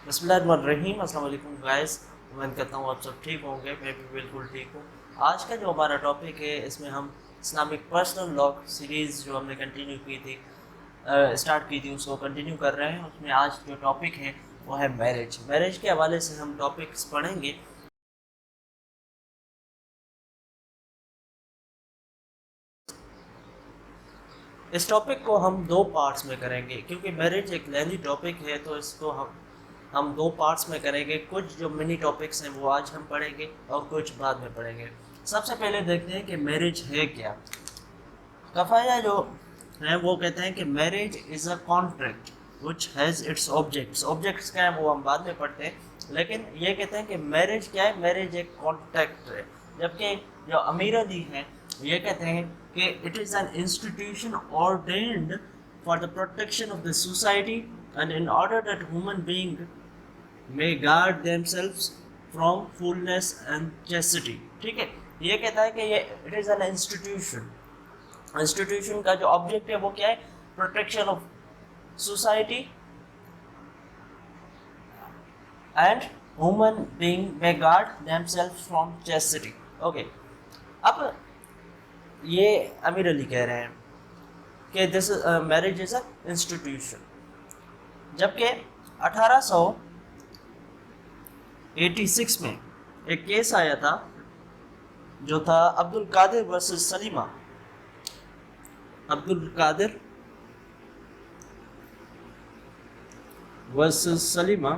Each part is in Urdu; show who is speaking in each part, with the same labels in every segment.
Speaker 1: بسم اللہ الرحمن الرحیم۔ السلام علیکم گائز، امید کرتا ہوں آپ سب ٹھیک ہوں گے، میں بھی بالکل ٹھیک ہوں۔ آج کا جو ہمارا ٹاپک ہے اس میں ہم اسلامک پرسنل لاء سیریز جو ہم نے کنٹینیو کی تھی، اسٹارٹ کی تھی، اس کو کنٹینیو کر رہے ہیں۔ اس میں آج جو ٹاپک ہے وہ ہے میرج کے حوالے سے ہم ٹاپکس پڑھیں گے۔ اس ٹاپک کو ہم دو پارٹس میں کریں گے کیونکہ میرج ایک لینتھی ٹاپک ہے، تو اس کو ہم دو پارٹس میں کریں گے۔ کچھ جو منی ٹاپکس ہیں وہ آج ہم پڑھیں گے اور کچھ بعد میں پڑھیں گے۔ سب سے پہلے دیکھتے ہیں کہ میرج ہے کیا۔ کفایہ جو ہیں وہ کہتے ہیں کہ marriage is a contract which has its objects کیا ہیں وہ ہم بعد میں پڑھتے ہیں، لیکن یہ کہتے ہیں کہ میرج کیا ہے، میرج ایک کانٹریکٹ ہے۔ جبکہ جو امیر علی ہیں یہ کہتے ہیں کہ it is an institution ordained for the protection of the society and in order that human being may guard themselves from foolness and chastity۔ ٹھیک ہے، یہ کہتا ہے کہ یہ اٹ از این انسٹیٹیوشن کا جو آبجیکٹ ہے وہ کیا ہے، protection of society and human being may guard themselves from chastity۔ Okay, اب یہ امیر علی کہہ رہے ہیں کہ this marriage is a institution, جبکہ 1886 میں ایک کیس آیا تھا جو تھا عبد القادر ورسز سلیمہ۔ عبد القادر ورسز سلیمہ،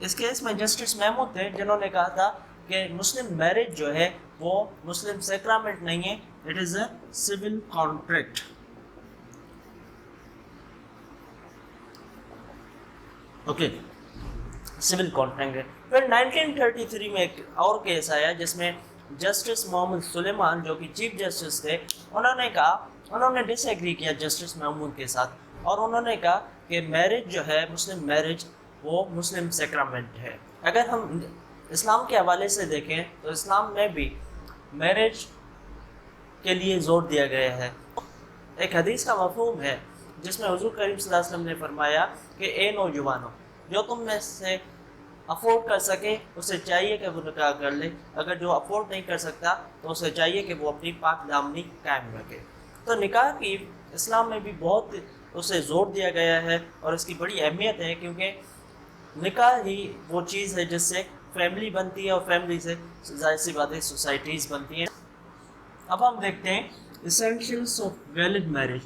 Speaker 1: اس کیس میں جسٹس محمود تھے جنہوں نے کہا تھا کہ مسلم میرج جو ہے وہ مسلم سیکرامنٹ نہیں ہے، it is a civil contract. Okay, civil contract ہے۔ پھر 1933 میں ایک اور کیس آیا جس میں جسٹس محمد سلیمان جو کہ چیف جسٹس تھے، انہوں نے ڈس ایگری کیا جسٹس محمود کے ساتھ، اور انہوں نے کہا کہ میرج جو ہے، مسلم میرج وہ مسلم سیکرامنٹ ہے۔ اگر ہم اسلام کے حوالے سے دیکھیں تو اسلام میں بھی میرج کے لیے زور دیا گیا ہے۔ ایک حدیث کا مفہوم ہے جس میں حضور کریم صلی اللہ علیہ وسلم نے فرمایا کہ اے نوجوانوں، جو تم میں سے افورڈ کر سکے اسے چاہیے کہ وہ نکاح کر لے، اگر جو افورڈ نہیں کر سکتا تو اسے چاہیے کہ وہ اپنی پاک دامنی قائم رکھے۔ تو نکاح کی اسلام میں بھی بہت اسے زور دیا گیا ہے اور اس کی بڑی اہمیت ہے، کیونکہ نکاح ہی وہ چیز ہے جس سے فیملی بنتی ہے اور فیملی سے ظاہر سی بات ہے سوسائٹیز بنتی ہیں۔ اب ہم دیکھتے ہیں essentials of valid marriage.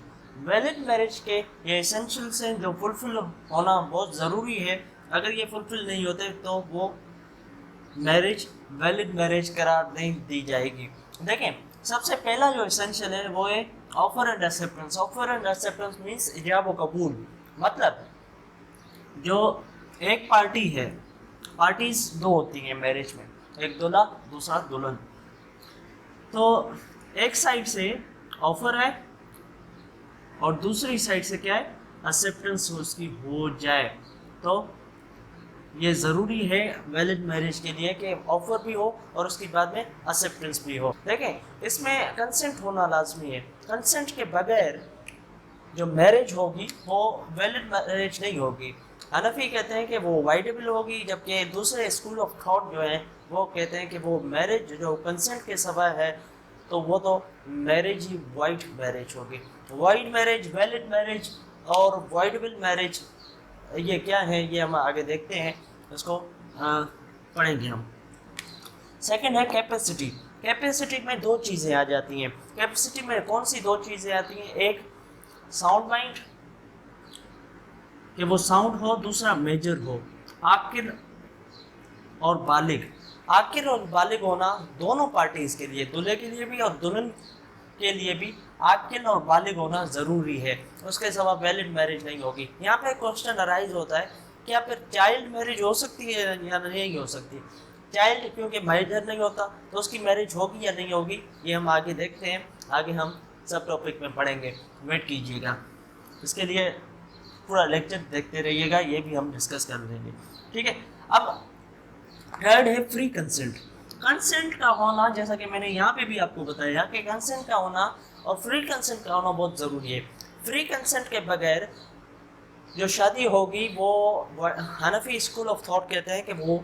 Speaker 1: Valid marriage کے یہ اسینشیلس ہیں جو فلفل ہونا بہت ضروری ہے، اگر یہ فلفل نہیں ہوتے تو وہ میرج ویلڈ میرج قرار نہیں دی جائے گی۔ دیکھیں، سب سے پہلا جو اسینشیل ہے وہ ہے offer and acceptance. Offer and acceptance means ایجاب و قبول، مطلب جو ایک پارٹی ہے، پارٹیز دو ہوتی ہیں میرج میں، ایک دولہا دوسرا دلہن، تو ایک سائڈ سے آفر ہے اور دوسری سائڈ سے کیا ہے، ایکسیپٹنس اس کی ہو جائے، تو یہ ضروری ہے ویلڈ میرج کے لیے کہ آفر بھی ہو اور اس کے بعد میں ایکسیپٹنس بھی ہو۔ دیکھیں، اس میں کنسنٹ ہونا لازمی ہے، کنسنٹ کے بغیر جو میرج ہوگی وہ ویلڈ میرج نہیں ہوگی۔ حنفی کہتے ہیں کہ وہ وائڈیبل ہوگی، جبکہ دوسرے اسکول آف تھاٹ جو ہیں وہ کہتے ہیں کہ وہ میرج جو کنسنٹ کے سوا ہے تو وہ تو میرج ہی وائڈ میرج ہوگی۔ وائڈ میرج، ویلڈ میرج اور وائڈیبل میرج یہ کیا ہے، یہ ہم آگے دیکھتے ہیں، اس کو پڑھیں گے ہم۔ سیکنڈ ہے کیپیسٹی۔ کیپیسٹی میں دو چیزیں آ جاتی ہیں۔ کیپیسٹی میں کون سی دو چیزیں آتی ہیں؟ ایک ساؤنڈ مائنڈ کہ وہ ساؤنڈ ہو، دوسرا میجر ہو، عاقل اور بالغ۔ عاقل اور بالغ ہونا دونوں پارٹیز کے لیے، دلہے کے لیے بھی اور دلہن کے لیے بھی عاقل اور بالغ ہونا ضروری ہے، اس کے سوا ویلڈ میرج نہیں ہوگی۔ یہاں پہ کوشچن ارائز ہوتا ہے کیا پھر چائلڈ میرج ہو سکتی ہے یا نہیں ہو سکتی؟ چائلڈ کیونکہ میجر نہیں ہوتا تو اس کی میرج ہوگی یا نہیں ہوگی، یہ ہم آگے دیکھتے ہیں، آگے ہم سب ٹاپک میں پڑھیں گے، ویٹ کیجیے گا، اس کے لیے پورا لیکچر دیکھتے رہیے گا، یہ بھی ہم ڈسکس کر لیں گے، ٹھیک ہے۔ اب تھرڈ ہے فری کنسنٹ۔ کنسنٹ کا ہونا، جیسا کہ میں نے یہاں پہ بھی آپ کو بتایا کہ کنسنٹ کا ہونا اور فری کنسنٹ کا ہونا بہت ضروری ہے۔ فری کنسنٹ کے بغیر جو شادی ہوگی وہ حنفی اسکول آف تھاٹ کہتے ہیں کہ وہ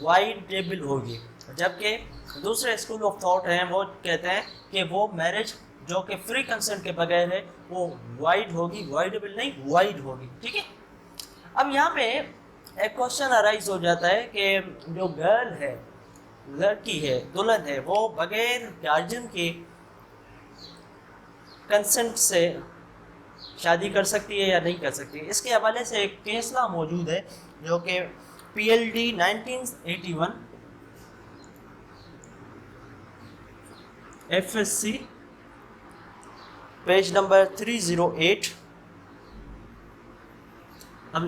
Speaker 1: وائڈیبل ہوگی، جبکہ دوسرے اسکول آف تھاٹ ہیں وہ کہتے ہیں کہ وہ میرج جو کہ فری کنسنٹ کے بغیر ہے وہ وائڈ ہوگی، وائڈیبل نہیں وائڈ ہوگی، ٹھیک ہے۔ اب یہاں پہ ایک کوشچن ارائز ہو جاتا ہے کہ جو گرل ہے، لڑکی ہے، دلہن ہے، وہ بغیر گارجین کے کنسنٹ سے شادی کر سکتی ہے یا نہیں کر سکتی ہے؟ اس کے حوالے سے ایک کیس لا موجود ہے جو کہ P L D 1981 F S C page number 308۔ اب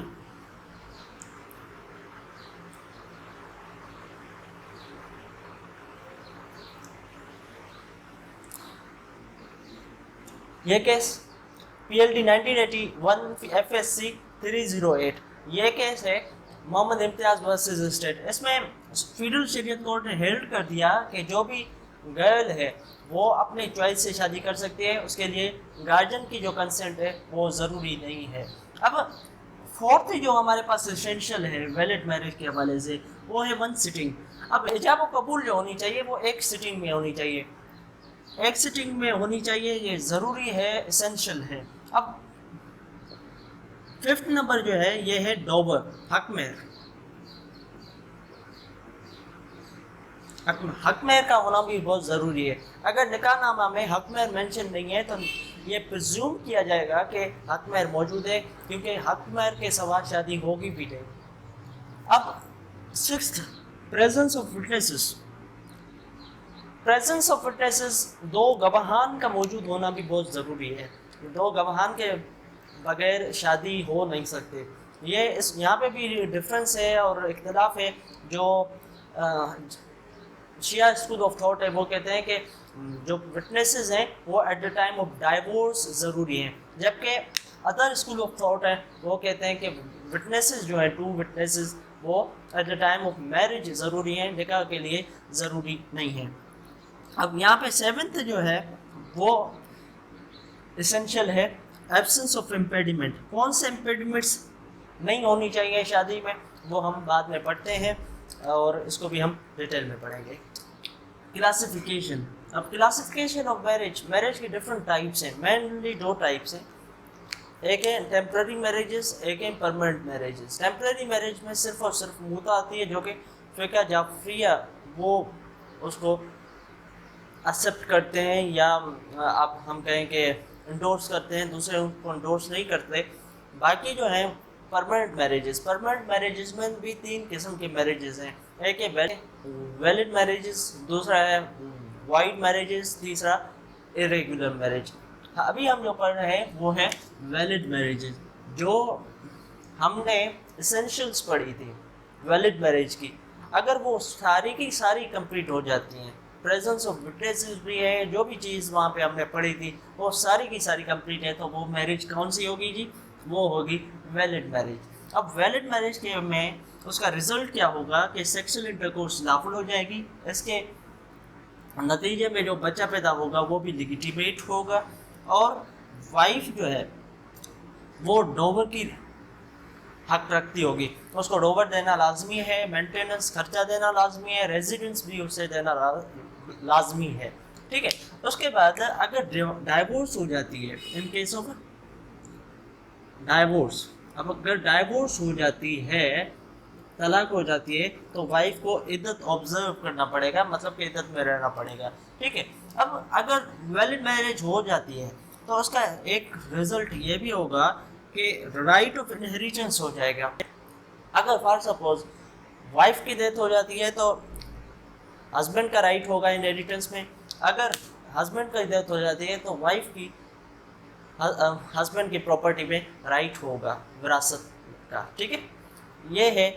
Speaker 1: یہ case P L D 1981 F S C 308، یہ کیس ہے محمد امتیاز ورسز اسٹیٹ۔ اس میں فیڈرل شریعت کورٹ نے ہیلڈ کر دیا کہ جو بھی گرل ہے وہ اپنے چوائس سے شادی کر سکتی ہے، اس کے لیے گارجین کی جو کنسنٹ ہے وہ ضروری نہیں ہے۔ اب فورتھ جو ہمارے پاس اسینشیل ہے ویلڈ میرج کے حوالے سے وہ ہے 1 سٹنگ۔ اب ایجاب و قبول جو ہونی چاہیے وہ ایک سٹنگ میں ہونی چاہیے، ایک سٹنگ میں ہونی چاہیے، یہ ضروری ہے، اسینشیل ہے۔ اب 5th نمبر جو ہے یہ ہے ڈوبر، حق مہر۔ حق مہر کا ہونا بھی بہت ضروری ہے۔ اگر نکاح نامہ میں حق مہر مینشن نہیں ہے تو یہ پرزیوم کیا جائے گا کہ حق مہر موجود ہے، کیونکہ حق مہر کے سوا شادی ہوگی بھی نہیں۔ اب 6th presence of witnesses. Presence of witnesses, 2 گواہان کا موجود ہونا بھی بہت ضروری ہے۔ 2 گواہان کے بغیر شادی ہو نہیں سکتے۔ یہ یہاں پہ بھی ڈفرینس ہے اور اختلاف ہے۔ جو شیعہ اسکول آف تھاٹ ہے وہ کہتے ہیں کہ جو وٹنسز ہیں وہ at the time of divorce ضروری ہیں، جبکہ ادر اسکول آف تھاٹ ہے وہ کہتے ہیں کہ وٹنسز جو ہیں 2 وٹنسز وہ at the time of marriage ضروری ہیں، نکاح کے لیے ضروری نہیں ہیں۔ اب یہاں پہ 7th جو ہے وہ اسینشیل ہے ایبسنس آف امپیڈیمنٹ۔ کون سے امپیڈیمنٹس نہیں ہونی چاہیے شادی میں وہ ہم بعد میں پڑھتے ہیں اور اس کو بھی ہم ڈیٹیل میں پڑھیں گے۔ کلاسیفیکیشن۔ اب کلاسیفیکیشن آف میرج، میرج کی ڈفرینٹ ٹائپس ہیں، مینلی 2 ٹائپس ہیں، ایک ہے ٹیمپرری میرجز، ایک ہے پرماننٹ میرجز۔ ٹیمپرری میرج میں صرف اور صرف موتا آتی ہے جو کہ فقہ جعفریہ وہ اس کو ایکسیپٹ کرتے ہیں، یا اب ہم کہیں کہ انڈورس کرتے ہیں، دوسرے ان کو انڈورس نہیں کرتے۔ باقی جو ہیں پرماننٹ میرجز، پرماننٹ میرجز میں بھی 3 قسم کے میرجز ہیں، ایک ہے ویلڈ میرجز، دوسرا ہے وائڈ میرجز، تیسرا اریگولر میرج۔ ابھی ہم جو پڑھ رہے ہیں وہ ہے ویلڈ میرجز، جو ہم نے اسینشلس پڑھی تھی ویلڈ میرج کی، اگر وہ ساری کی ساری کمپلیٹ ہو جاتی ہیں، پریزنس آف وٹنسز بھی ہے، جو بھی چیز وہاں پہ ہم نے پڑھی تھی وہ ساری کی ساری کمپلیٹ ہے، تو وہ میرج کون سی ہوگی جی؟ وہ ہوگی ویلڈ میرج۔ اب ویلڈ میرج کے میں اس کا رزلٹ کیا ہوگا کہ سیکسول انٹرکورس لافل ہو جائے گی، اس کے نتیجے میں جو بچہ پیدا ہوگا وہ بھی لیگیٹیمیٹ ہوگا، اور وائف جو ہے وہ ڈوور کی حق رکھتی ہوگی، اس کو ڈوور دینا لازمی ہے، مینٹیننس خرچہ دینا لازمی ہے، ریزیڈنس بھی اسے دینا لازمی ہے، ٹھیک ہے۔ اس کے بعد اگر ڈائیورس ہو جاتی ہے، ان کیس آف ڈائیورس، اب اگر ڈائیورس ہو جاتی ہے، طلاق ہو جاتی ہے، تو وائف کو عدت آبزرو کرنا پڑے گا، مطلب کہ عدت میں رہنا پڑے گا، ٹھیک ہے۔ اب اگر ویلڈ میرج ہو جاتی ہے تو اس کا ایک رزلٹ یہ بھی ہوگا کہ رائٹ آف انہیریٹنس ہو جائے گا۔ اگر فار سپوز وائف کی ڈیتھ ہو جاتی ہے تو ہسبینڈ کا رائٹ ہوگا انہیریٹنس میں، اگر ہسبینڈ کی ڈیتھ ہو جاتی ہے تو وائف کی ہسبینڈ کی پراپرٹی میں رائٹ ہوگا وراثت کا، ٹھیک ہے۔ یہ ہے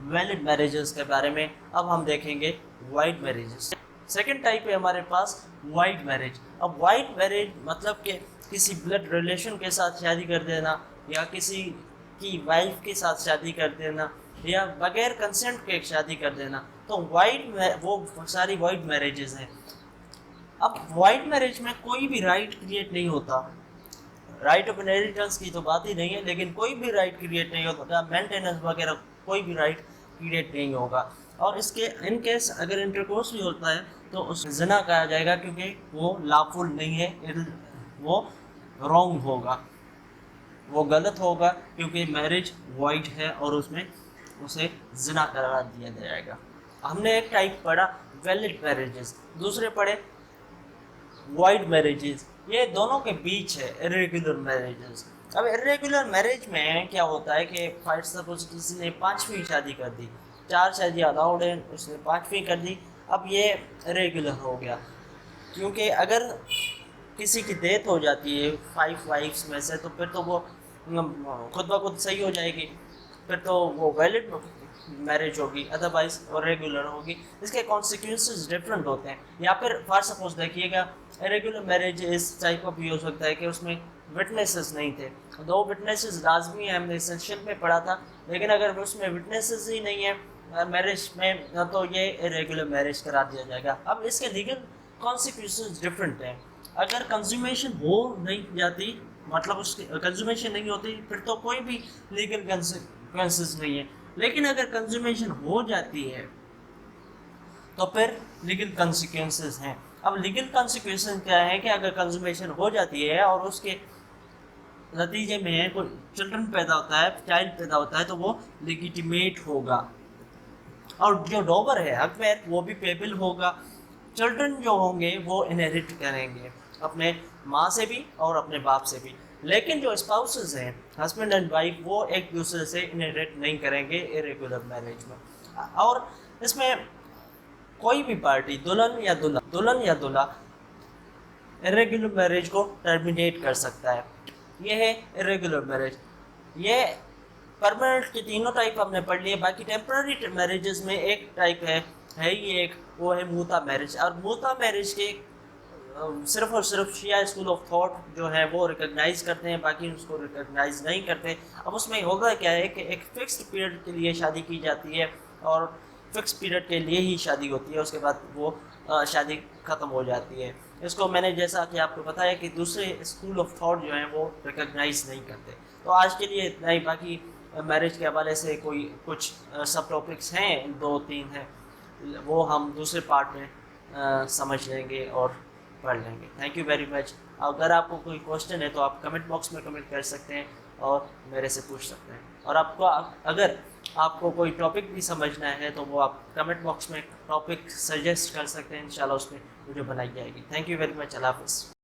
Speaker 1: ویلڈ میرجز کے بارے میں۔ اب ہم دیکھیں گے وائڈ میرجز۔ سیکنڈ ٹائپ ہے ہمارے پاس وائڈ میرج۔ اب وائڈ میرج مطلب کہ کسی بلڈ ریلیشن کے ساتھ شادی کر دینا، یا کسی کی وائف کے ساتھ شادی کر دینا، یا بغیر کنسنٹ کے شادی کر دینا، تو وہ ساری وائڈ میرجز ہیں۔ اب وائڈ میرج میں کوئی بھی رائٹ کریٹ نہیں ہوتا، رائٹ آف انہیریٹنس کی تو بات ہی نہیں ہے، لیکن کوئی بھی رائٹ کریٹ نہیں ہوتا، مینٹیننس وغیرہ کوئی بھی رائٹ کریٹ نہیں ہوگا. اور اس کے ان کیس اگر انٹرکورس بھی ہوتا ہے تو اس زنا کہا جائے گا، کیونکہ وہ لافل نہیں ہے، وہ رانگ ہوگا، وہ غلط ہوگا، کیونکہ میرج وائڈ ہے اور اس میں اسے زنا قرار دیا جائے گا. ہم نے ایک ٹائپ پڑھا ویلڈ میرجز، دوسرے پڑھے وائڈ میرجز. یہ دونوں کے بیچ ہے ارریگولر میرجز. اب ارریگولر میرج میں کیا ہوتا ہے کہ فار سپوز کسی نے 5ویں شادی کر دی، 4 شادیاں الاؤڈ ہیں، اس نے 5ویں کر دی، اب یہ ارریگولر ہو گیا. کیونکہ اگر کسی کی ڈیتھ ہو جاتی ہے 5 وائفس میں سے تو پھر تو وہ خود بخود صحیح ہو جائے گی، پھر تو وہ ویلڈ میرج ہوگی، ادروائز اور ریگولر ہوگی. اس کے کانسیکوینسز ڈفرینٹ ہوتے ہیں. یا پھر فار سپوز دیکھیے گا ریگولر میرج اس ٹائپ کا بھی ہو سکتا ہے کہ اس میں وٹنسز نہیں تھے. 2 وٹنسز لازمی ہیں، ہم نے اسینشیل میں پڑھا تھا، لیکن اگر اس میں وٹنسز ہی نہیں ہیں میرج میں تو یہ ریگولر میرج قرار دیا جائے گا. اب اس کے لیگل کانسیکوینسز ڈفرینٹ ہیں. اگر کنزومیشن ہو نہیں جاتی، مطلب اس کی کنزومیشن نہیں ہوتی، پھر تو کوئی بھی لیگل کانسیکوینسز نہیں ہے. لیکن اگر کنزومیشن ہو جاتی ہے تو پھر لیگل کانسیکوینسز ہیں. اب لیگل کانسیکوینسز کیا ہے کہ اگر کنزومیشن ہو جاتی ہے اور اس کے نتیجے میں کوئی چلڈرن پیدا ہوتا ہے، چائلڈ پیدا ہوتا ہے، تو وہ لیگیٹیمیٹ ہوگا. اور جو ڈوبر ہے حق پیر وہ بھی پیبل ہوگا. چلڈرن جو ہوں گے وہ انہیریٹ کریں گے اپنے ماں سے بھی اور اپنے باپ سے بھی. لیکن جو اسپاؤسز ہیں ہسبینڈ اینڈ وائف وہ ایک دوسرے سے انہیریٹ نہیں کریں گے ارریگولر میرج میں. اور اس میں کوئی بھی پارٹی دلہن یا دلہا ارریگولر میرج کو ٹرمینیٹ کر سکتا ہے. یہ ہے ارریگولر میرج. یہ پرماننٹ کے تینوں ٹائپ ہم نے پڑھ لیے. باقی ٹیمپرری میرجز میں ایک ٹائپ ہے ہی ایک، وہ ہے موتا میرج. اور موتا میرج کے صرف اور صرف شیعہ اسکول آف تھاٹ جو ہے وہ ریکگنائز کرتے ہیں، باقی اس کو ریکگنائز نہیں کرتے. اب اس میں ہوگا کیا ہے کہ ایک فکسڈ پیریڈ کے لیے شادی کی جاتی ہے اور فکس پیریڈ کے لیے ہی شادی ہوتی ہے، اس کے بعد وہ شادی ختم ہو جاتی ہے. اس کو میں نے جیسا کہ آپ کو بتایا کہ دوسرے اسکول آف تھاٹ جو ہیں وہ ریکگنائز نہیں کرتے. تو آج کے لیے اتنا ہی. باقی میرج کے حوالے سے کوئی کچھ سب ٹاپکس ہیں، 2-3 ہیں، وہ ہم دوسرے پارٹ میں سمجھ لیں گے اور پڑھ لیں گے. تھینک یو ویری مچ. اگر آپ کو کوئی کوشچن ہے تو آپ کمنٹ باکس میں کمنٹ کر سکتے ہیں اور میرے سے پوچھ سکتے ہیں. اور اگر آپ کو کوئی ٹاپک بھی سمجھنا ہے تو وہ آپ کمنٹ باکس میں ٹاپک سجیسٹ کر سکتے ہیں، انشاءاللہ اس میں ویڈیو بنائی جائے گی. Thank you very much. اللہ حافظ.